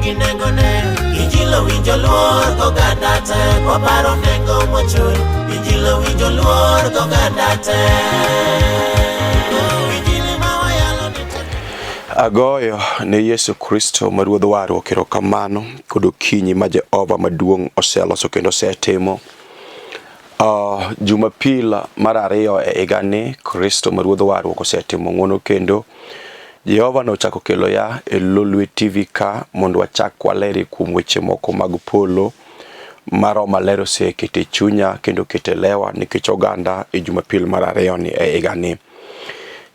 nigi nengone. Ijilo winjo luor goganda te, koparo nengo mochul. Ijilo winjo luor goganda te. Agoyo ne Yesu Kristo ma Ruodh warwa erokamano kod okinyi ma Jehova maduong' oseloso kendo osetimo. Jumapil mar ariyo e higani Kristo ma Ruodh warwa osetimo ng'wono kendo Jehova nochako kelo ya e Lolwe Tv ka mondo wachak waleri kuom weche moko mag polo maroma lero osekete chunya kendo kete lewa nikech oganda e Jumapil mar ariyo ni e higani.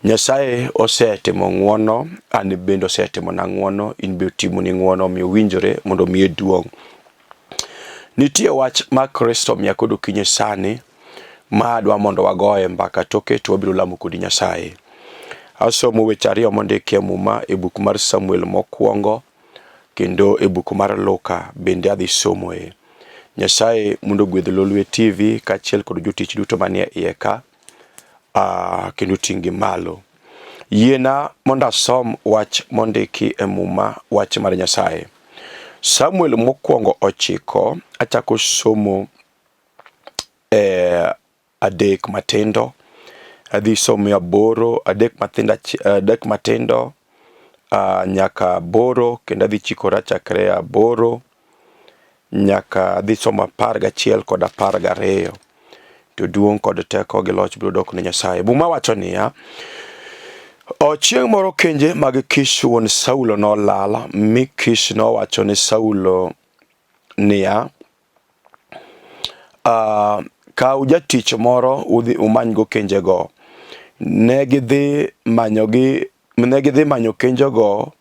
Nyasaye osetimo ng'wono, an bende osetimo na ng'wono, in be timo ni ng'wono mi winjore mondo mi duong'. Nitie wach ma Kristo miya kod okinyi sani ma adwa mondo wagoye mbaka toke to wabiro lamo kodi Nyasaye. Asomo weche ariyo mondiki e muma e buk mar Samuel mokwongo kendo e buk mar Luka bende adhi somoe. Nyasaye mondo gwedh Lolwe TV kaachiel kod jotich duto manie iye ka. Kendo tingi malo. Yiena mondo asom wach mondiki e muma wach mar Nyasaye. Samuel mokwongo 9 achako somo adek matindo. Adhi somo 8, adek matindo nyaka 8 kendo adhi chikora chakre 8 nyaka adhi somo 11 kod 12. To duong' kod teko gi loch biro dok ne Nyasaye. Buma wacho niya, chieng' moro kenje mag Kish wuon Saulo nolal, mi Kish nowacho ne Saulo niya, kaw jatich moro udhi umanygo kenjego. Negidhi manyo kenjego,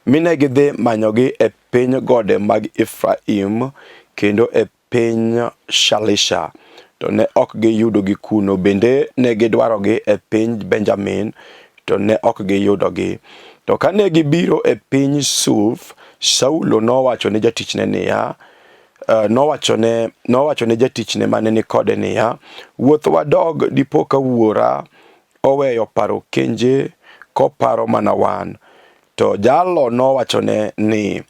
minegidhi manyogi e piny gode mag Efraim kendo e piny Shalisha. To ne ok giyudogi kuno, bende ne gidwarogi e piny Benjamin, to ne ok giyudogi. To kane gibiro e piny Suf, Saulo nowacho ne jatichne niya, nowacho ne jatichne mane ni kode niya, wuoth wadog, dipo ka wuora oweyo paro kenje koparo mana wan. To jalo nowachone ni,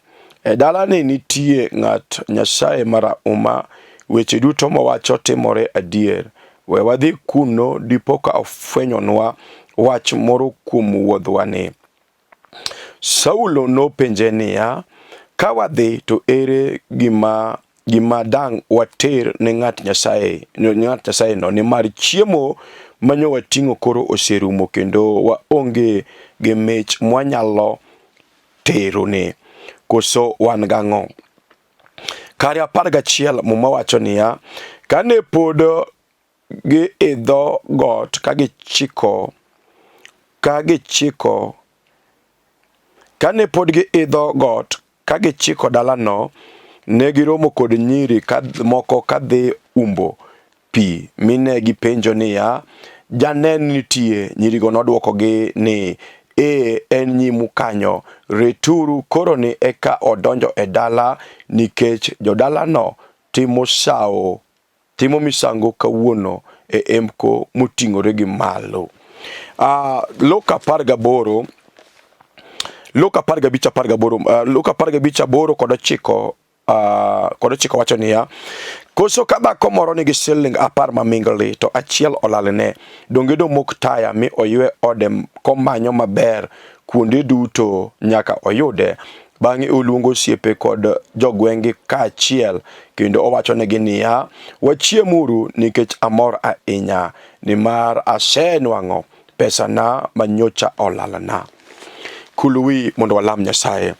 e dalani nitie ng'at Nyasaye marahuma, weche duto mowacho timore adier. We wadhi kuno dipo ka ofwenyonwa wach moro kuom wuodhwani. Saulo nopenje niya, ka wadhi to ere gima dang' water ne ng'at Nyasaye no, nimar chiemo manyo wating'o koro oserumo kendo waonge gi mich mwanyalo terone, koso wan gang'o. Kare 11 muma wacho niya, kane pod giidho got kagichiko dalano, ne giromo kod nyiri moko kadhi umbo pi, mine gipenjo niya, janen nitie? Nyirigo nodwokogi ni, en nyimu kanyo, returu koro ni eka odonjo e dala nikech jodalano timo misango kawuono e emko moting'ore gi malo. Luka 15:8 kod 9 wacho niya, koso ka dhako moro nigi siling 10 mamingli to achiel olalne, donge domok taya mi oywe ode komanyo maber kuonde duto nyaka oyude. Bang'e oluongo osiepe kod jogweng'gi kaachiel kendo owachonegi niya, wachiemuru nikech amor ahinya, nimar asenwang'o pesana manyocha olalna. Kulwi mondo walam Nyasaye.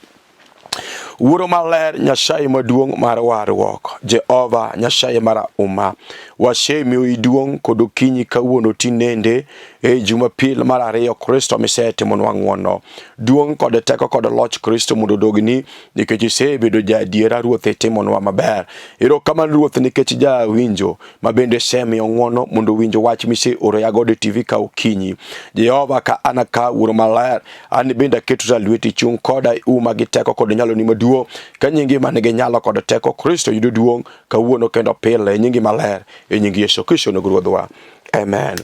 Wuoro maler, Nyasaye maduong' mar warruok, Jehova Nyasaye marahuma, wasemiyoi duong' kod okinyi kawuono tinende e Jumapil mar ariyo Kristo misetimonwa ng'wono. Duong' kod teko kod loch Kristo mondo dogni nikech isebedo jaadiera Ruoth, itimonwa maber. Erokamano Ruoth nikech jawinjo ma bende semiyo ng'wono mondo winjo wach miseoro ya GWETH TV ka okinyi. Jehova ka ana ka wuoro maler, an bende aketo ta lweti chung' koda uma gi teko kod nyalo ni maduong', ka nyingi manigi nyalo kod teko Kristo yudo duong' kawuono kendo pile, nyingi maler, e nyingi Yesu Kristo Ruodhwa. Amen.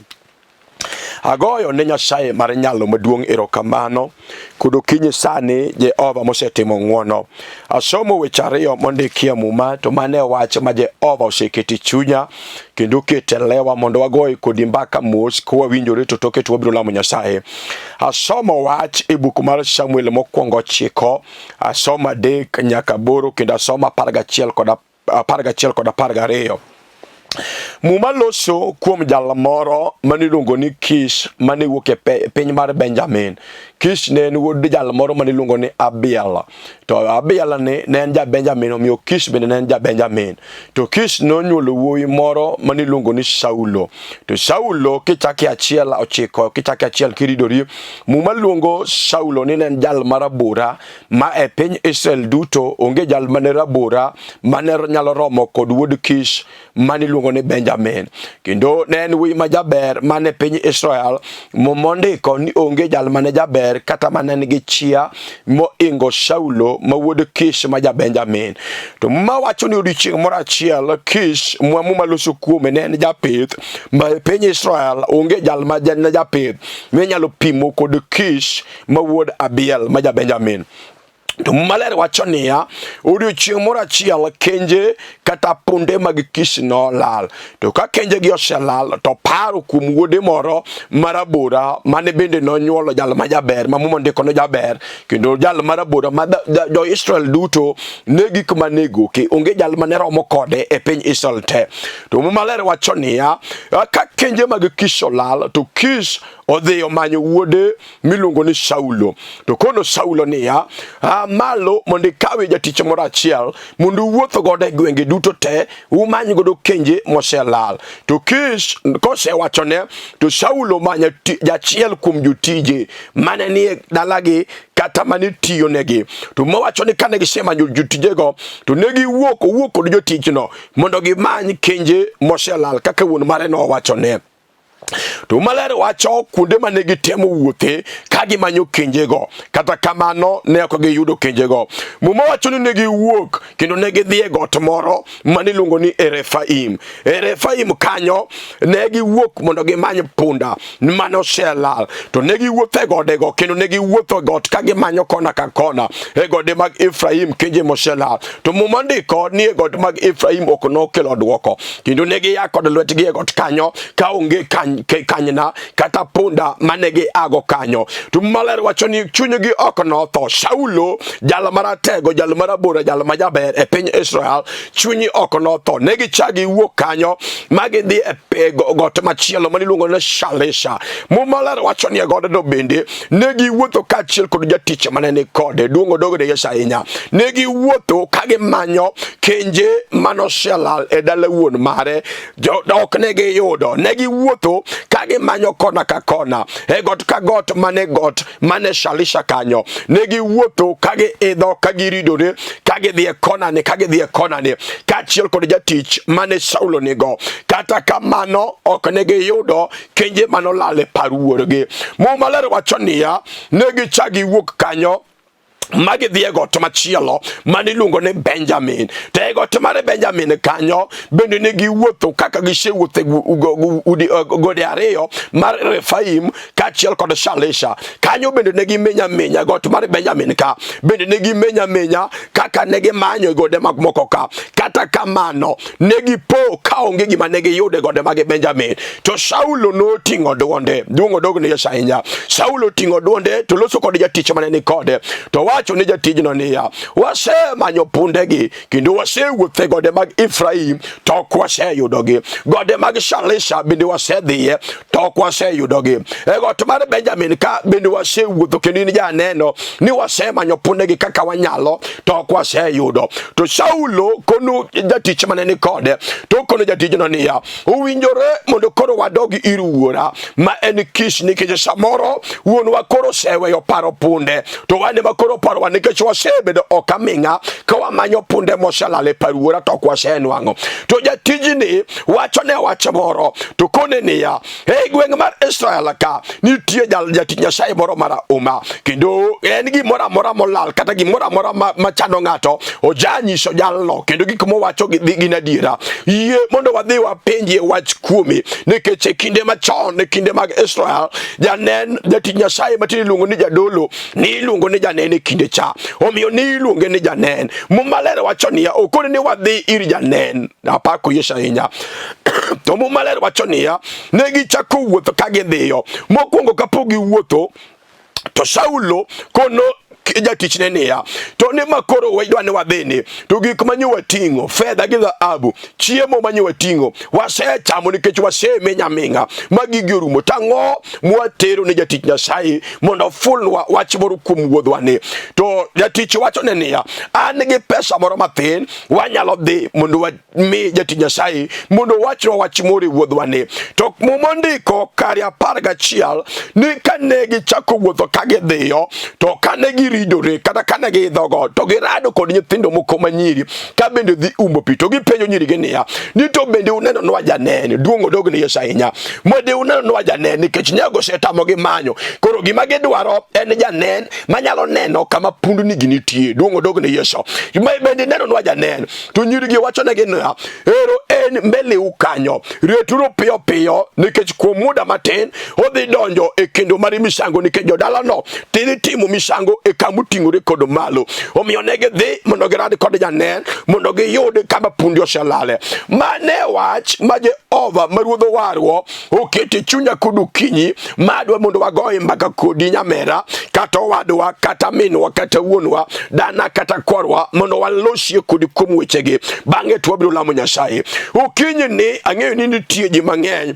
Agoyo ne Nyasaye mar nyalo maduong' erokamano kudo kinyi sani Jehova mosetimo ng'wono. Asomo weche ariyo mondikie Muma, to mane wach ma Jehova oseketi chunya kendo kete lewa mondo wagoy kodi mbaka mos kwawinjore to toke to wabiro lamo Nyasaye. Asomo wach e buk mar Samuel mokwongo 9, asomo 3 nyaka 8 kendo asomo 11 kod 12. Muma loso kuom jal moro maniluongo ni Kish mane wuok e piny mar Benjamin. Kish ne en wuod jal moro maniluongo ni Abiel. To Abiel ne en ja Benjamin, omiyo Kish bende ne en ja Benjamin. To Kish nonyuolo wuoyi moro maniluongo ni Saulo. To Saulo kichaki achiel 9 kichaki achiel kiridori, Muma luongo Saulo ni ne en jal marabora, ma e piny Israel duto onge jal mane rabora mane nyalo romo kod wuod Kish maniluongo ni Benjamin. Kendo ne en wuoyi ma jaber mane piny Israel mondiko ni onge jal mane jaber kata mane nigi chia moingo Saulo ma wuod Kish ma ja Benjamin. To Muma wacho ni odiochieng' moro achiel Kish Muma loso kuome ne en japith ma e piny Israel onge jal ma japith minyalo pimo kod Kish ma wuod Abiel ma ja Benjamin. To maler wacho niya, odiochieng' moro achiel kenje kata punde mag Kish no lal. To ka kenje gi oselal to paro kuom wuode moro marabora mane bende nonyuolo jal ma jaber ma Muma ndiko no jaber, kendo jal marabora ma jo Israel duto ne gik manego ke onge jal mane romo kode e piny Israel te. To maler wacho niya, ka kenje mag Kish olal to Kish odhiyo manyo wuode miluongo ni Saulo. To kono Saulo niya, malo mondo ikawe jatich moro achiel mondo wuotho godo e gwenge duto te umany godo kenje moselal. To Kish kosewachone to Saulo manya jachiel kuom jotije mane nie dalagi kata mane tiyo negi. To mowacho ni kane gisemanyo jotijego to negi owuok kod jotichno mondo gimany kenje moselal kaka wuon mare no wachone. To maler wacho kuonde mane gitemo wuothe ka gimanyo kenjego, kata kamano ne ok giyudo kenjego. Muma wacho ni ne giwuok kendo ne gidhi e got moro maniluongo ni Erefaim. Erefaim kanyo ne giwuok mondo gimany punda mane oselal. To ne giwuotho e godego kendo ne giwuotho got ka gimanyo kona ka kona e gode mag Efraim kenje moselal. To Muma ndiko ni e gode mag Efraim ok nokelo dwoko, kendo ne giya kod lwetgi e got kanyo ka onge kanyna kata punda manegi ago kanyo. To maler wacho ni chunygi ok notho. Saulo jal maratego, jal marabora, jal majaber e piny Israel, chunyi ok notho. Negi chagi wuok kanyo magidhi e got machielo maniluongo ni Shalisha. Maler wacho ni e godno bende negi wuotho kachiel kod jatich manene kode duongo dogre Yesu ahinya. Negi wuotho kagimanyo kenje manoselal e dala wuon mare, ok negi yudo. Negi wuotho kagi manyo kona ka kona e got ka got mane Shalisha kanyo. Negi wuotho kagi idho kagi ridore kagi dhie kona ne kachiel kod jatich mane Saulo nigo. Kata kamano ok negi yudo kenje manolale paruorgi. Maler wacho niya, negi chagi wuok kanyo magi dhie got machielo maniluongo ni Benjamin. To e got mar Benjamin kanyo bende ne giwuotho kaka gisewuotho gode ariyo mar Refaim kachiel kod Shalisha. Kanyo bende ne gimenya got mar Benjamin ka bende ne gimenya kaka ne gimanyo gode mag moko ka. Kata kamano ne gipo ka onge gima ne giyude gode mag Benjamin. To Saulo noting'o duonde, duongo dogne Yesu ahinya. Saulo ting'o duonde to loso kod jatich mane ni kode. To wacho ni jatijno niya, wasemanyo pundegi kendo wasewuotho e gode mag Efraim to ok waseyudogi. Gode mag Shalisha bende wasedhiye to ok waseyudogi. E got mar Benjamin ka bende wasewuotho kendo in janeno ni wasemanyo pundegi kaka wanyalo to ok waseyudo. To Saulo kono jatich mane ni kode to kono jatijno niya, owinjore mondo koro wadogi ir wuora ma en Kish, nikech samoro wuonwa koro seweyo paro punde to wane ma koro parwa nikech wasebedo ok aming'a ka wamanyo punde moselal e paruora to ok wasenwang'o. To jatijni wacho ne wach moro to kone niya, e gweng' mar Israel ka nitie jatich Nyasaye moro marahuma, kendo en gimoro amora molal kata gimoro amora machando ng'ato ojanyiso jalno, kendo gik mowacho gin adiera. Yie mondo wadhi wapenjie wach kuomi, nikech kinde machon, ne kinde mag Israel, janen jatich Nyasaye matin iluongo ni jadolo, ni iluongo ni janen e kinde cha. Omiyo ni iluonge ni janen. Mumalere wacho niya, okone ni wadhi ir janen. Apako Yesu ahinya. To mumalere wacho niya, ne gichako wuotho ka gidhiyo. Mokwongo kapok giwuotho, to Saulo kono jatich ne niya, to ne makoro waidwa ne wadhini, to gik manyo wating'o, fedha gi dhahabu, chiemo manyo wating'o, wasechamo nikech wasemenya minga, magigi orumo. Tang'o mwatero ne jatich Nyasaye mondo fulnwa wach moro kuom wuodhwani. To jatich wacho ne niya, an gi pesa moro mathin, wanyalo dhi mondo wami jatich Nyasaye mondo wachnwa wach moro e wuodhwani. To mumondiko kari 11 ni kane gichako wuotho ka gidhiyo, to kane giridore kata kane giidhogo, to girado kod nyithindo moko manyiri ka bende dhi umbo pi, to gipenjo nyirigi niya, ni to bende uneno nwa janen? Duong' odog ne Yesu ahinya. Bende uneno nwa janen? Nikech nyago osetamogi manyo. Koro gima gidwaro en janen manyalo neno kama pundnigi nitie. Duong' odog ne Yesu. Bende neno nwa janen? To nyirigi wachonegi niya, ero en mbeleu kanyo, returu piyo piyo, nikech kuom muda matin odhi donjo e kendo mar misango, nikech jodalano tidhi timo misango e kama ting'ore kod malo. Omiyo ne gidhi mondo girad kod janen mondo giyud kama pundi oselale. Mane wach ma Jehova ma Ruodh warwo okete chunya kod okinyi madwa mondo wagoye mbaka kodi nyamera, kata owadwa, kata minwa, kata wuonwa, dana kata korwa, mondo walosie kodi kuom wechegi. Bang'e to wabiro lamo Nyasaye. Okinyi ni ang'eyo ni nitie ji mang'eny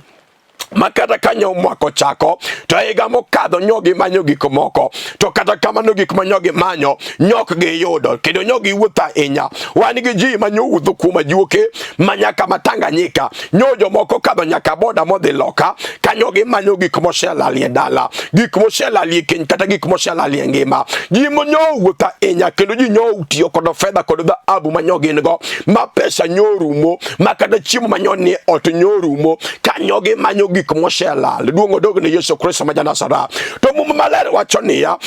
makata kanyo mwako chako, to higa mokadho nyogi manyo gik moko, to kata kamano gik manyogi manyo nyok gi yudo, kendo nyogi wuotha ahinya. Wan gi ji manyo wuotho kuom ajuoke manyaka Matanganyika, nyojo moko kadho nyaka boda modhi loka, kanyogi manyo gik moselalie dala, gik moselalie keny, kata gik moselalie ngima. Ji monyo wuotha ahinya, kendo ji nyo utiyo kod fedha kod dhahabu manyogi ngo, ma pesa nyorumo, makata chiemo manyo ni ot nyorumo, kanyogi manyo gik moselal. Duong' odog ne Yesu Kristo ma Nazareth. To Muma Maler wacho niya,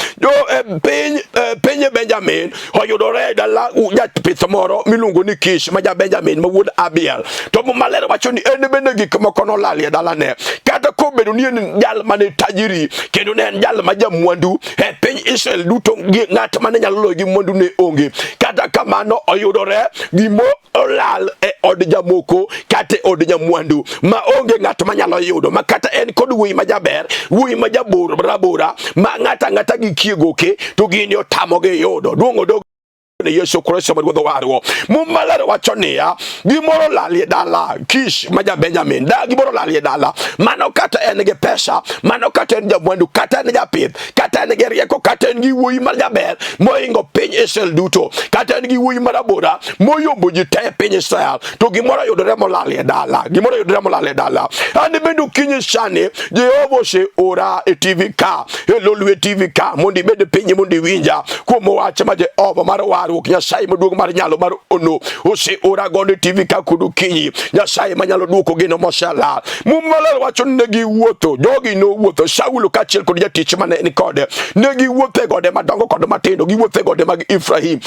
piny Benjamin oyudore dala jatpith moro miluongo ni Kish ma ja Benjamin ma wuod Abiel. To Muma Maler wacho ni en bende gik moko nolalie dalane, kata kobedo ni en jal mane tajiri, kendo ne en jal ma jamwandu e piny Israel duto, ng'at mane nyalo loyo gi mwandu ne onge. Kata kamano oyudore gimo olal e od jamoko kata od jamwandu, ma onge ng'at manyalo yudo, makata en kod wuoyi ma jaber, wuoyi ma jabor rabora, ma ng'ata gi kiegoke, to gini otamogi yudo. Duong' odog ne Yesu Kristo ma Ruodh warwo. Muma Maler wacho niya, gimoro lalie dala Kish ma ja Benjamin, da gimoro lalie dala, mano kata en gi pesa, mano kata en jamwandu, kata en japith, kata en gi rieko, kata en gi wuoyi ma jaber moingo piny Israel duto, kata en gi wuoyi ma rabora moyombo ji te piny Israel, to gimoro yudore molalie dala, gimoro yudore molalie dala. An bende okinyi sani Jehova ose ora e TV ka, e Lolwe TV ka, mondo ibed piny mondo iwinja kuom wach ma Jehova mar warwo Nyasaye maduong' mar nyalo mar ono ose ora godo TV ka kod okinyi, Nyasaye manyalo duoko gino moselal. Muma Maler wacho ni negi wuotho, jogi no wuotho, Saulo kaachiel kod jatich mane ni kode, negi wuothe gode madongo kod matindo, giwuothe gode mag Ifrahim,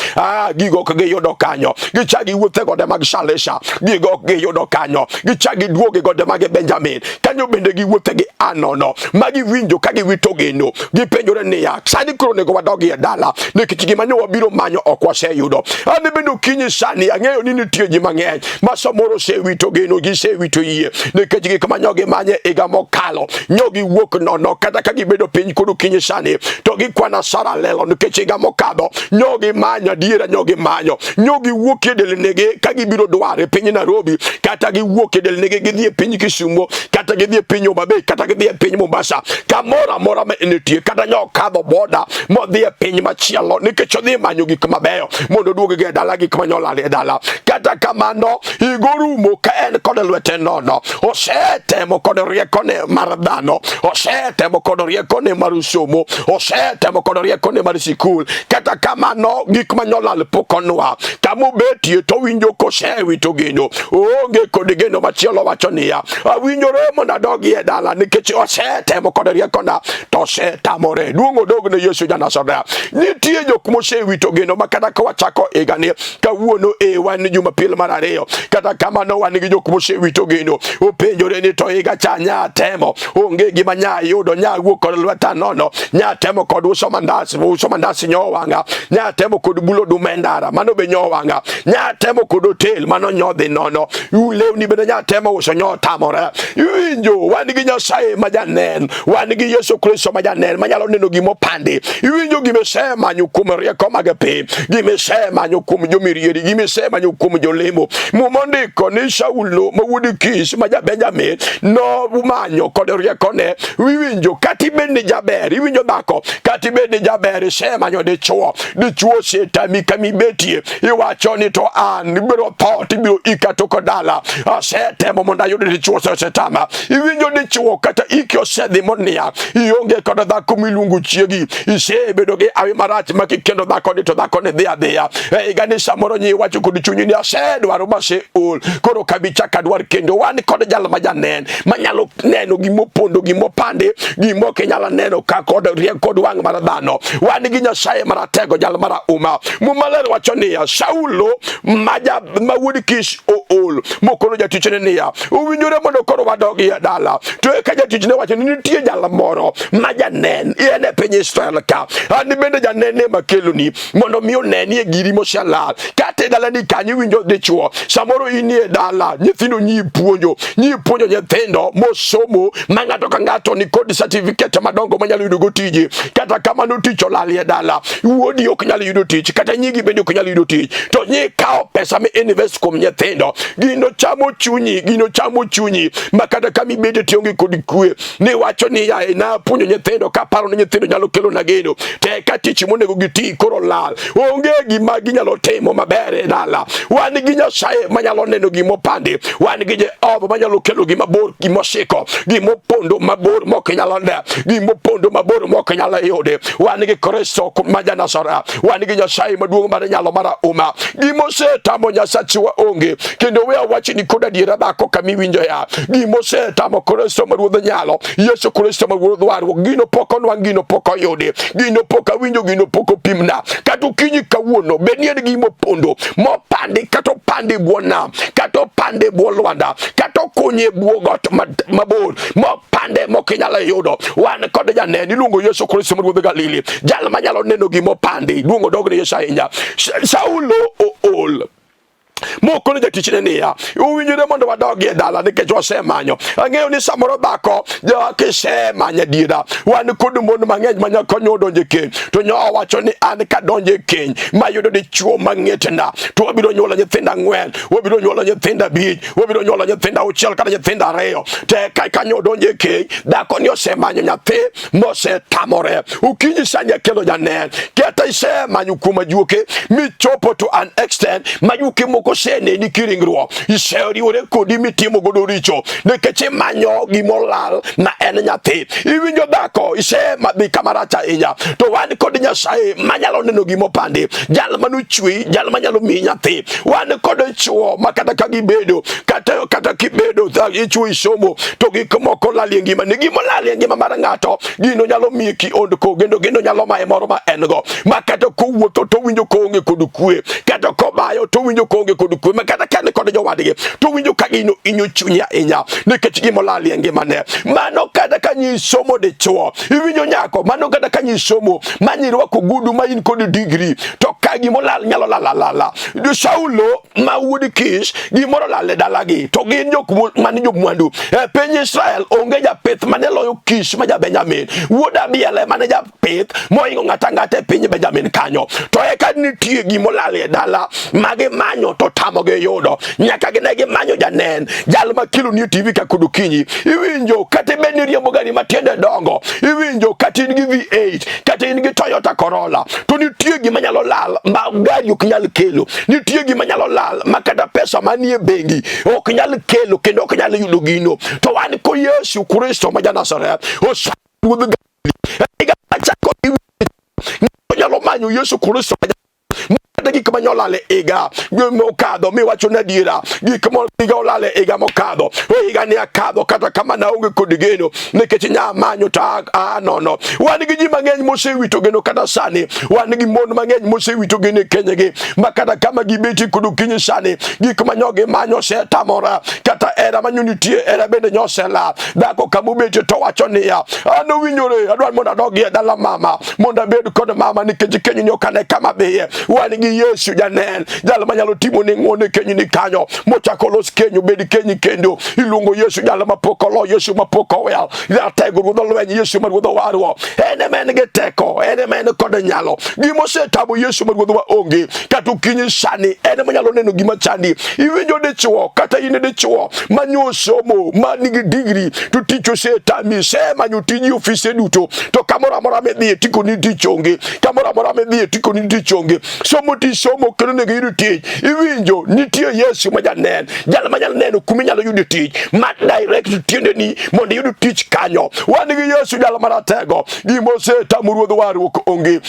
gigo ok giyudo kanyo, gichagi wuothe gode mag Shalisha, gigo ok giyudo kanyo, gichagi duoge gode mag Benjamin, kanyo bende giwuothe gi anono, magi winjo ka giwito geno, gipenjore niya, sani koro nego wadogi e dala, nikech gimanyo wabiro manyo ok waseyudo. An bende okinyi sani ang'eyo ni nitie ji mang'eny ma samoro sewito geno, gisewito yie, nikech gik manyogi manye higa mokalo nyogi wuok nono, kata ka gibedo piny kod okinyi sani to gikwana sara lelo, nikech higa mokadho nyogi manyo adiera, nyogi manyo, nyogi wuok e delnegi ka gibiro dware piny Nairobi, kata giwuok e delnegi gidhi e piny Kisumu, kata gidhi e piny Homa Bay, kata gidhi e piny Mombasa, kamoro amora ma nitie, kata nyo kadho boda modhi e piny machielo, nikech odhi manyo gik mabeyo mondo duoge ge dala, gik manyolal e dala. Kata kamano igorumo ka en kod lwete nono, osetemo kod riekone mar dhano, osetemo kod riekone mar somo, osetemo kod riekone mar sikul. Kata kamano gik manyolal pokonwa, kamobetie to winjo kosewito geno, onge kod geno machielo. Wacho niya, awinjore mondo adogi e dala, nikech osetemo kod riekona to osetamore. Duong' odog ne Yesu ja Nazareth. Nitie jok mosewito geno, makata kata ka wachako igani kawuono wan Jumapil mar ariyo kata kamano wan gi jok mosewito gino openjore ni to iga cha nya temo onge gima nya yudo nya wuok kod lweta nono nya temo kod uso mandasi nyowanga nya temo kod bulo dumendara mano be nyowanga nya temo kod hotel mano nyodhi nono lewni bende nya temo uso nyotamore iwinjo wan gi Nyasaye majanen wan gi Yesu Kristo majanen manyalo neno gimo pandi iwinjo gimesema nyukum rieko magape gimesema nyukum jomirieri gimesema nyukum jolemo mumondiko ni Saulo mawudi Kish maja Benjamin no manyo kod rieko ne iwinjo kati bende jaber iwinjo dhako kati bende jaber sema nyo dichuo setami kami betie iwacho ni to an biro thot biro ikato kodala asetemo monda yudo dichuo setama iwinjo dichuo kata iki osedhi monia ionge kod dhako milungu chiegi isebedo gi awi marach makikendo dhako ni to dhako ne dhia igani samoro nyi wacho kod chunyi ni asedwaro mase ol koro kabicha kadwar kendo wan kod jal majanen manyalo neno gimopondo gimopande gimoke nyala neno ka kod rieko kod wang mar dhano wan gi Nyasaye maratego jal mara uma mumaler wacho niya Saulo mawudi Kish ol mokono jatichne niya uwinjore mondo koro wadogi ya dala to ka jatichne wacho ni nitie jal moro majanen ene piny Israel ka ani bende janene makeloni mondo miyo nenie giri moshalal kate dala ni kanyi winjo dichuo samoro inie dala nyithindo nyi puonjo nyithindo mosomo mangato ka ngato ni kod certificate madongo manyalo yudo tije kata kamano tich olalie dala wuodi ok nyalo yudo tich kata nyigi bende ok nyalo yudo tich to nyi kao pesa me invest kom nyithindo gino chamo chunyi makata kami bede tionge kod kwe ni wacho ni ya na puonjo nyithindo ka paro ni nyithindo nyalo kelo na geno te ka tich monego giti koro lal onge gima ginyalo timo maber e dala wan gi Nyasaye manyalo neno gimo pande wan gi Jehova manyalo kelo gima bor gimosiko gimopondo mabor mokinyalo nda gimopondo mabor mokinyalo yude wan gi Kristo majanasara wan gi Nyasaye maduong' mar nyalo mara uma gimosetamo Nyasachiwa onge kendo we awachi ni koda diera dhako kami winjo ya gimosetamo Kristo maruodh nyalo Yesu Kristo maruodh warwo gino poko nwang gino poko yude gino poko winjo gino poko pimna kata kinyi kawuono benien gimopondo mopandi kato pandi buona kato pande buolwanda kato kunye buogot mabor mopande mokinyala yudo wan kod janen iluongo Yesu Kristo maruodh Galili jal manyalo neno gimopandi luongo dogre Yesu ahinya Saulo ol moko ne jatichne niya uwinjore mondo wadogi e dala nikech wasemanyo ang'eyo ni samoro dhako kisemanya diera wan kod mon mang'eny manyako nyodonje keny to nyowa wacho ni an kadonje keny mayudo dichuo mang'etna to wabiro nyuolo nyithinda 4 wabiro nyuolo nyithinda 5 wabiro nyuolo nyithinda 6 kata nyithinda 2 te kanyo donje keny dhako ni osemanyo nyathi mosetamore ukinyi sanya kelo janen kata isemanyo kuma juoke michopo to an extent majuke moko sene ni kiringruok iseriwore kodi mitimo godo richo nikech manyo gimolal na en nyathi iwinjo dhako isemadhi kamaracha inya to wan kod Nyasaye manyalo neno gimopandi jal manuchwi jal manyalo mi nyathi wan kod chuo makata ka gibedo kata kibedo ichwo isomo to gik moko lalie ngima ni gimolalie ngima mar ng'ato gino nyalo mi ki ondko gino nyalo mae moro ma en go makata kowuotho to winjo koonge kod kwe kata kobayo to winjo koonge kod kwe makata kane kod jowadgi to winjo ka gino inyo chunya inya nikech gimolalie ngimane mano kata kanyisomo dichuo iwinjo nyako mano kata kanyisomo manyirwako gudu ma in kod degree to ka gimolal nyalo lalala Saulo mawudi Kish gimoro lale dalagi to gin jok mani jomwandu piny Israel onge japith mane loyo Kish ma ja Benjamin wuod Abiel mane japith moingo ng'ata piny Benjamin kanyo to eka nitie gimolalie dala magi manyo to tamoge yudo nyaka ginegi manyo janen jal makilo ni TV ka kudukinyi iwinjo kata beni riembo gari matiende dongo iwinjo kata in gi V8 kata in gi Toyota Corolla to nitie gima nyalo lal ma gari ok nyal kelo nitie gima nyalo lal makata pesa manie bengi ok nyal kelo kendo ok nyal yudo gino to wan ko Yesu Kristo ma Nazareth osaruodh Galili nyalo manyo Yesu Kristo manyolale iga mokadho miwacho na diera gik miga olale iga mokadho iga ni akadho kata kama naonge kod geno nikech nyamanyo ta nono wan gi ji mang'eny mosewito geno kata sani wan gi mon mang'eny mosewito geno e kenyegi makata kama gibeti kudu kinyi sani gik manyogi manyo se tamora kata era manyunitie era bende nyosela dhako kamubeti to wacho niya ano winyore adwar mondo adogie dala mama mondo abed kod mama nikech kenyu nyokane kama biye wan gi Yesu janen jal manyalo timo ni ng'one kenyu ni kanyo mochako los kenyu bed kenyi kendo iluongo Yesu jal mapokolo Yesu mapoko wel jatego ruodho lweny Yesu maruodho warwo ene men ge teko ene men kod nyalo gimose tabo Yesu maruodho wa onge kata kinyi sani ene manyalo neno gima chandi iwinjo dichuo kata ine dichuo manyo somo manigi digri to ticho se tami se manyo tiji ofise duto to kamora mora medhi tiko ni tichonge kamora mora medhi tiko ni tichonge somo ti somo kendo ne giru tich iwinjo nitie Yesu majanen jal manyalo neno kumi nyalo yudo tich mat direct tiende ni mondo yudo tich kanyo wan gi Yesu jal maratego gimose tamu ruodho warruok onge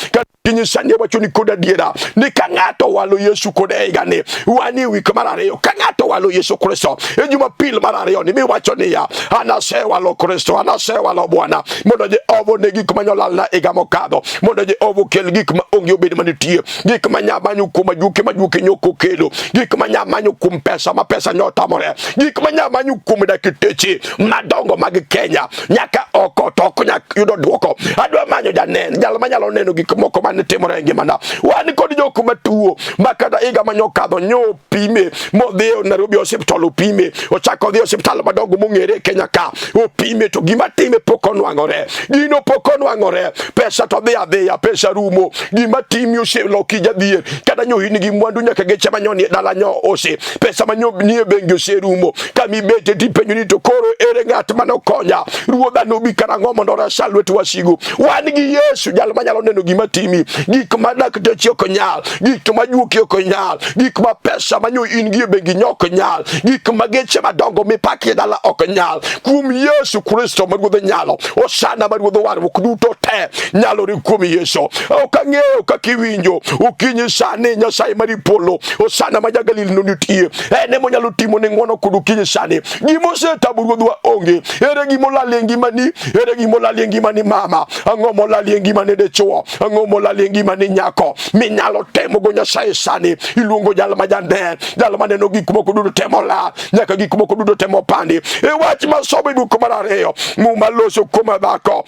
kinyi sani wacho ni koda diera ni ka ng'ato walo Yesu koda igani wani wik mar ariyo ka ng'ato walo Yesu Kristo e Jumapil mar ariyo ni miwacho niya anase walo Kristo anase walo Bwana mondo je ovo ne gik manyolalna iga mokadho mondo je ovo kel gik ma onge obed manitie gik manyamanyo kuom majuke nyoko kelo gik manyamanyo kuom pesa ma pesa nyotamore gik manyamanyo kuom dakiteche madongo mag Kenya nyaka oko to ok nyak yudo dwoko adwa manyo janen jal manyalo neno gik moko timore ngimana wan kod jok matuo makata iga manyokadho nyo pime modhio Nairobi hospital opime ochako dhi hospital madongo mong'ere Kenya ka opime to gima time pok onwang'ore gino pok onwang'ore pesa to dhi adhiya pesa rumo gima timi oseloki jadhier kata nyo in gi mwandu nyaka geche manyoni dala nyo ose pesa manyo nie bengi oserumo kami bete tipenyo ni to koro ere ng'at manokonya ruodha nobi karang'o mondo resa lwet wasigu wan gi Yesu jal manyalo neno gima timi gik madakteche ok nyal gik majuki ok nyal gik ma pesa manyo in gi bengi nyok nyal gik mageche madongo mipaki dala ok nyal kuom Yesu Kristo maruodho nyalo osana maruodho warruok duto te nyalo ri kuom Yesu ok ang'eyo kaka iwinjo ukinyi sani Nyasaye mari polo osana ma jagalil no nitie ene monyalo timo ne ng'wono kod ukinyi sani gimose tabu ruodhwa onge ere gimolal ngimani ere gimolal ngimani mama ang'o molal ngimani dichuo ang'o molal ngimani nyako minyalo temo go Nyasaye sani iluongo jal majanen jal maneno gik moko duto temo la nyaka gik moko duto temo pandi e wach masomo ibuko mar ariyo muma loso kuom dhako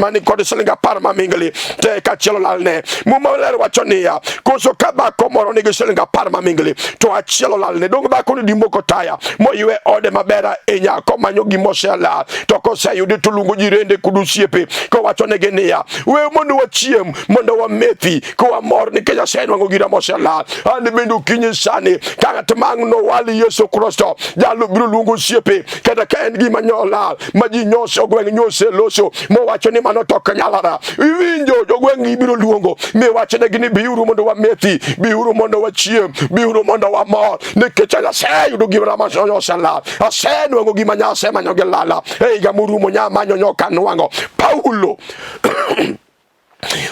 mani kod siling 10 mamingli te kachielo lalne muma ler wacho niya koso ka dhako moro nigi siling 10 mamingli to achielo lalne dong dhako ni dimoko taya moywe ode mabera e nyako manyo gimosela to koseyudi to luongo jirende kudu siepe ko wacho negi niya we mondo wachiem mondo wamethi ko wamor nikech asenwang'o gira mosela an bende kinyi sani ka ng'at mang'no wali Yesu Kristo jalo biro luongo siepe kata ka en gima nyola ma ji nyoso gweng' nyose loso mowacho ni mano tok nyalara iwinjo jogweng' biro luongo miwacho negi ni biuru mondo wamethi biuru mondo wachiem biuru mondo wamor nikech aseyudo gima mosela asenwang'o gima Nyasaye manyo gi lala e higa morumo nyamanyo nyokanwang'o Paulo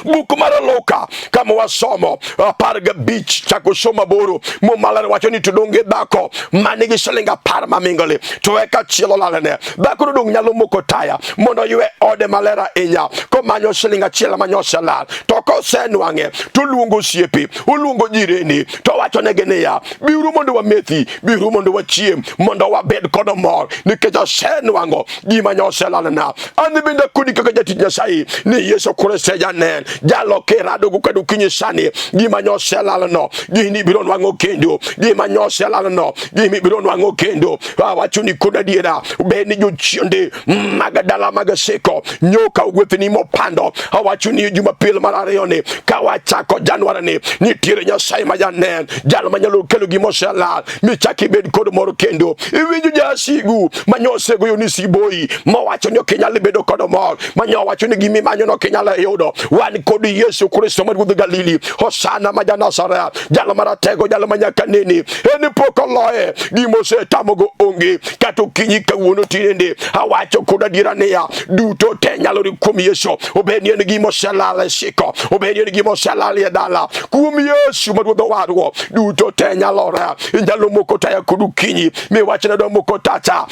Buku mar Luka kama wasomo 15 chako soma boro mumalare wacho ni tudonge dhako manigi siling 10 mamingoli to eka chielo lalene dhako dong nyalo moko taya mondo ywe ode malera inya ko manyo siling 1 manyosela to ko senwange to luongo siepe oluongo jireni to wacho negi niya biuru mondo wamethi biuru mondo wachiem mondo wabed kod mor nikech asenwango gima nyosela na an bende kudi kaka jatich Nyasaye ni Yesu Kristo janen jalo kerado gukadu kinyi sani gima nyosela no gini biro nwango kendo gima nyosela no gimi biro nwango kendo wachuni koda diera beni jochiende magadala magaseko nyoka ugwethini mopando wachuni Jumapil mar ariyo ni kawachako Januari ni nitiere Nyasaye majanen jalo manyalo kelo gimosela michaki bed kod moro kendo iwinjo jasigu manyosego yoni siboi mawacho ni okinyal bedo kod mor manyo wacho ni gimi manyo no kinyal yudo wan kod Yesu Kristo ma ruodh Galili. Hosana ma Janazareth, jalo maratego, jalo manyaka neni, eni pok oloye, gimose tamogo onge. Kata okinyi kawuono tinende awacho kod adiera niya, duto te nyalo ri kuom Yesu. Obed ni en gimoselal e siko, obed ni en gimoselal e dala, kuom Yesu ma ruodh owadwa, duto te nyalore. Inyalo moko taya kod okinyi, miwachna do moko taya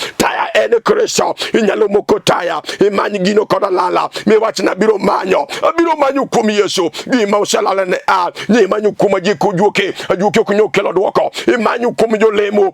en Kristo. Inyalo moko taya, imany gino kod alala, miwachna biro manyo kuom Yesu. Gima oselal ne an, imanyo kuom ajuoke ok nyalo kelo dwoko. Imanyo kuom jolemo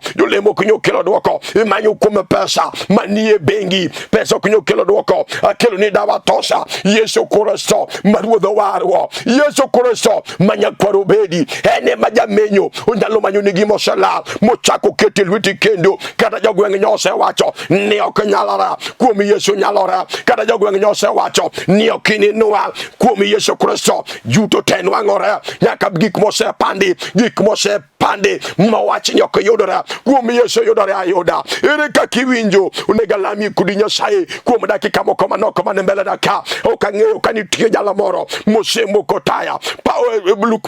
ok nyalo kelo dwoko. Imanyo kuom pesa manie bengi, pesa ok nyalo kelo dwoko. Akelo ni dawa tosha, Yesu Kristo ma ruodh owadwa, Yesu Kristo ma nyakwaro bedi, ene ma jamenyo. Onyalo manyo ni gima oselal mochako kete lweti kendo. Kata jogweng' nyose wacho ni ok nyalora, kuom Yesu nyalora. Kata jogweng' nyose wacho ni ok ininwa, kuom Yesu Kristo juto te nwang'ore. Nyaka gik mosepandi mawach ni ok yudore, kuom Yesu yudore ayuda. Ere kaka iwinjo? Onego alami kodi Nyasaye kuom dakika moko manok mane mbele daka. Ok ang'eyo ka nitie jalo moro mosemoko taya.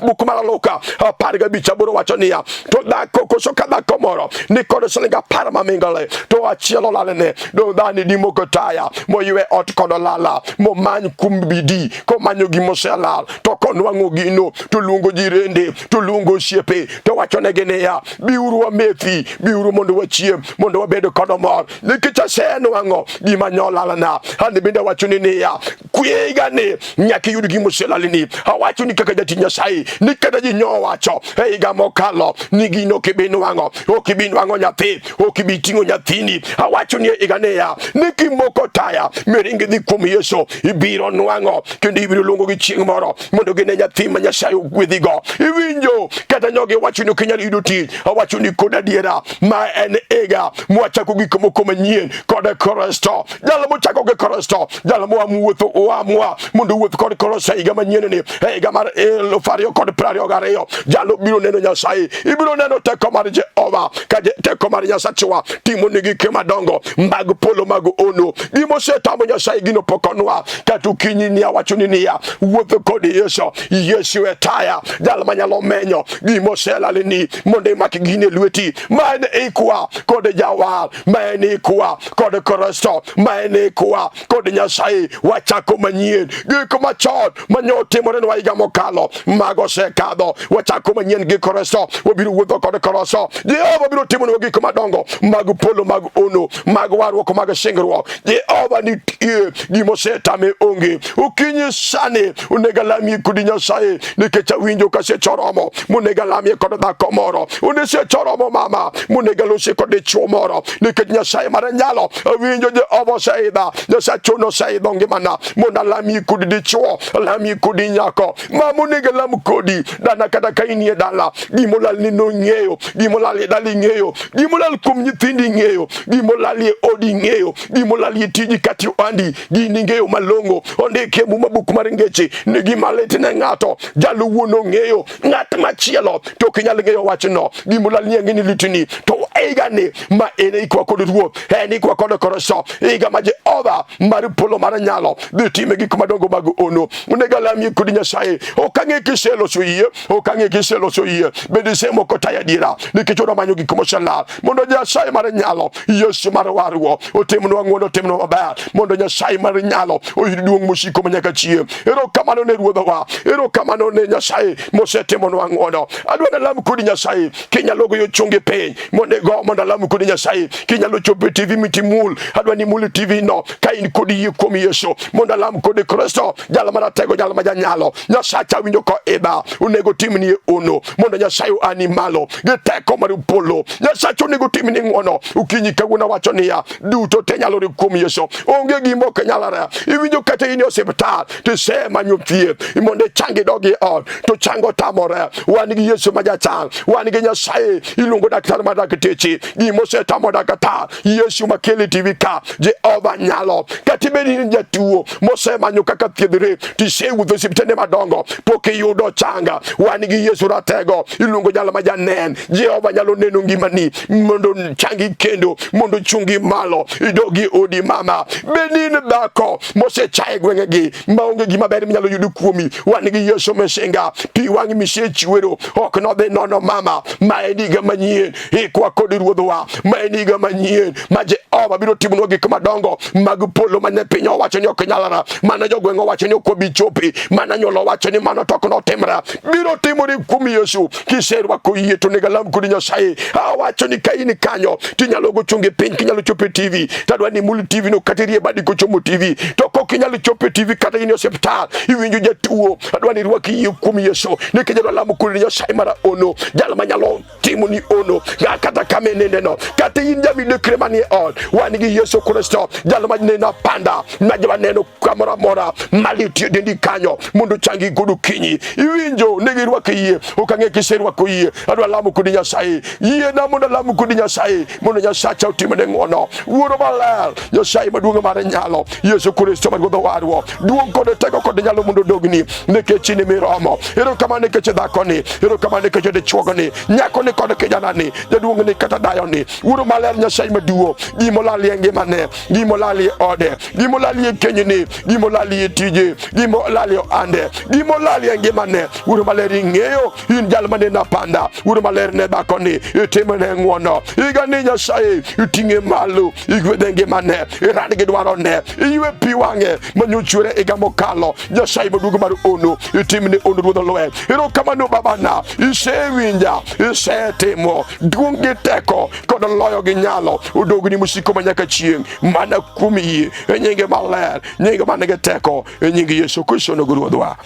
Buk mar Luka 15:8 wacho niya, to dhako koso ka dhako moro ni kod siling 10 mamingole, to achiel olalne. Do dhani di moko taya moywe ot kod olala, momany kum bidi komanyo gimoselal, to konwang'o gino to luongo jirende, to luongo osiepe, to wachonegi niya, biuru wamethi, biuru mondo wachiem, mondo wabed kod mor, nikech asenwang'o gima nyolalna. An bende wachoni niya, kwegani nyaka iyud gimoselalni. Awachoni kaka jati Nyasaye ni kata ji nyowacho e higa mokalo ni gino kibinwang'o, ok ibinwang'o nyathi, ok ibiting'o nyathini. Awachoni e higa niya, ni kimoko taya miringi dhi kuom Yesu, ibiro nwang'o kendo ibiro luongo gi chieng' moro mondo gine nyathi ma Nyasaye ogwedhigo. Iwinjo kata nyogi wachoni ok inyal yudo tich. Awachoni kod adiera, ma en higa mwachako gik moko manyien kod Kristo. Jalo mochako gi Kristo, jalo moamua mondo wuoth kod Kristo higa manyien ni, higa mar 2022, jalo biro neno Nyasaye, ibiro neno teko mar Jehova, ka teko mar Nyasachwa timo nigi gik madongo mag polo mag ono. Gimosetamo Nyasaye gino pokonwa. Kata okinyi ni awachoni niya, wuoth kod Yesu. Yesu e taya, jalo manyalo menyo gimoselalni mondo imak gine lweti. Ma en ikwa kod Jawar, ma en ikwa kod Kristo, ma en ikwa kod Nyasaye. Wachako manyien, gik machon manyotimore nwa higa mokalo, mago sekadho. Wachako manyien gi Kristo, wabiro wuotho kod Kristo. Jehova biro timonwa gik madongo mag polo mag ono, mag warruok, mag singruok. Jehova nitie gimosetame onge. Okinyi sani onego alami kodi Nyasaye, nikech awinjo ka seche oromo monego alami kod dhako moro. Onde seche oromo mama monego alosi kod dichuo moro, nikech Nyasaye mar nyalo. Awinjo Jehova oseidha, Nyasaye chuno oseidho ngimana mondo alami kodi dichuo, alami kodi nyako. Mama onego alam kodi dana, kata ka inie dala, gimolal ni nong'eyo, gimolal e dala ing'eyo, gimolal kuom nyithindi ing'eyo, gimolal e odi ing'eyo, gimolal e tiji kati andi gini ing'eyo malong'o. Ondike muma buk mar ngeche ni gima lit ne ng'ato, jalo wuono ng'eyo, ng'at machielo to ok nyal ng'eyo wachno. Gimolal ni ng'eni litini, to higa ni ma en ikwa kod Ruoth, en ikwa kod Kristo, higa ma Jehova mar polo mar nyalo dhi time gik madongo mag ono. Onego alami kod Nyasaye. Ok ang'e kiseloso yie, ok ang'e kiseloso yie, bende semoko taya diera, nikech odamanyo gik moselal mondo Nyasaye mar nyalo, Yesu mar warruok, otimnwa ng'wono, otimnwa maber, mondo Nyasaye mar nyalo oyud duong' mosiko manyaka chieng'. Erokamano ne Ruodhwa, erokamano ne Nyasaye mosetimonwa ng'wono. Adwa nalam kodi Nyasaye kinyalo goyo chonge piny mondo alam kodi Nyasaye. Kinyalo chopo TV mitimul, adwa ni mul TV no ka in kodi yie kuom Yesu, mondo alam kodi Kristo, jalo maratego, jalo majanyalo. Nyasacha winjo ko idha, onego timni ono mondo Nyasaye ani malo gi teko mar polo. Nyasacha onego timni ng'wono. Okinyi kawuono wacho niya, duto te nyalo ri kuom Yesu, onge gimo ok nyalore. Iwinjo kata in e osiptal to semanyo thieth mondo changi dogi ot, to chango tamore. Wan gi Yesu ma jachan, wang wan gi Nyasaye iluongo daktari mar dakteche gimose tamo daktar Yesu makele TV ka Jehova nyalo katibeni jatuo mose manyo kaka thiedhre tisewuotho osiptende madongo pok iyudo changa wan gi Yesu ratego iluongo nyalo majanen Jehova nyalo neno ngimani mondo changi kendo mondo chungi malo idogi odi mama benin dhako mose chae gwengegi maonge gima ber minyalo yudo kuomi wan gi Yesu mesinga pi wang misechiwero ok nodhi nono mama maeniga manyien ikwa kod ruodhwa maeniga manyien ma Jehova biro timonwa gik madongo mag polo mane piny owacho ni ok nyalra mana jogweng' owacho ni ok obichopi mana nyolo wacho ni mano tok notimra biro timore kuom Yesu kiserwako yie to negalam kod Nyasaye awacho ni kaini kanyo tinyalo go chungi piny kinyalo chope TV tadwa ni mul TV no katirie badi ko chomo TV to kok inyalo chope TV kata in hospital iwinjo jatuo adwa ni rwaki yie kuom Yesu nikech lamo kod Nyasaye mara ono jal manyalo timo ni ono kata kamenende no kata in David kremani on wan gi Yesu Kristo jal manena panda najwa neno kamora mora malitio dendi kanyo mondo changi godu kinyi iwinjo nigi rwaki yie okange kiserwako yie adwa lamo kod Nyasaye yie na mondo lamo kod Nyasaye mondo Nyasaye utimne ngono wuoro maler Nyasaye maduong' mar nyalo Yesu Kristo ma godho warwo duong' kod teko kod nyalo mondo dogni nikech ni miromo erokamano nikech dhakoni erokamano nikech dichuogoni nyakoni kod kijanani jaduong' ni kata dayoni wuoro maler Nyasaye maduong' gimolalie ngimane gimolalie ode gimolalie kenyni gimolalie tije gimolalie ande gimolalie ngimane wuoro maler ing'eyo in jal manena panda wuoro maler ne dhakoni itimne ng'wono igani Nyasaye iting'e malo igwedhe ngimane irad gi dwarone iwe pi wang'e manyochwere iga mokalo Nyasaye maduong' mar ono itimne ono ruodh lweny erokamano babana isewinja isetimo duong' gi teko kod loyo gi nyalo odogni musiko manyaka chieng' mana kuom yie e nyinge maler nyinge manigi teko e nying Yesu Kristo ruodhwa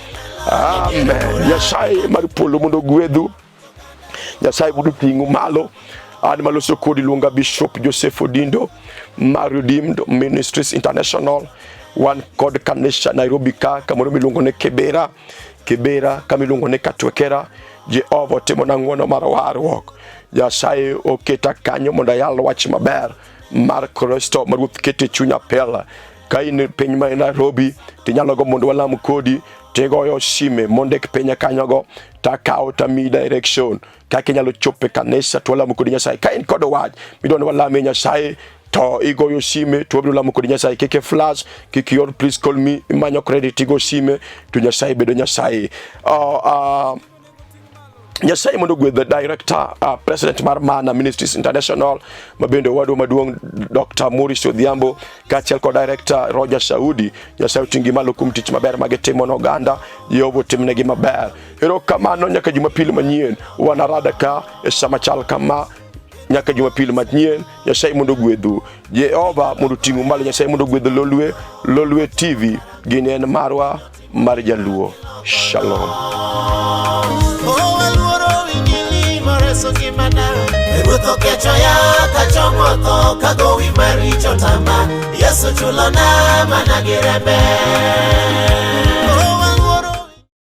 amen. Nyasaye mar polo mondo gwedhu Nyasaye budu ting'u malo an maloso kodi luonga Bishop Joseph Odindo mar Redeemed Ministries International wan kod kanisa Nairobi ka kamoro miluongo ne Kibera kamiluongo ne Katwekera Jehova timo na ng'wono mar warruok Nyasaye oketa kanyo mondo ayal wach maber mar Kristo ma Ruoth kete chunya pela ka in piny ma Nairobi tinyalo go mondo walam kodi tegoyo sime mondek penya kanyogo takao tami direction kaka inyalo chope kanisa to walamo kodi Nyasaye ka in kod wach midwani walame Nyasaye to igoyo sime to wabiro lamo kodi Nyasaye keke flash kiki yor please call me imanyo credit igo sime to Nyasaye bedo Nyasaye Nyasaye mondo gwedh director president mar Mana Ministries International mabende wadu maduong' Dr. Maurice Odhiambo kachiel kod director Roger Saudi Nyasaye utingi malo kuom tich maber magitimo no Uganda Yehova timnegi maber erokamano nyaka Jumapil manyien wanarada ka e sama chal kama nyaka Jumapil manyien Nyasaye mondo gwedhu Jehova mondo ting'u malo Nyasaye mondo gwedh Lolwe TV gini en marwa mar Jaluo Shalom. Ruto kecho ya kachomoto kagowi maricho tama Yesu chulona managirembe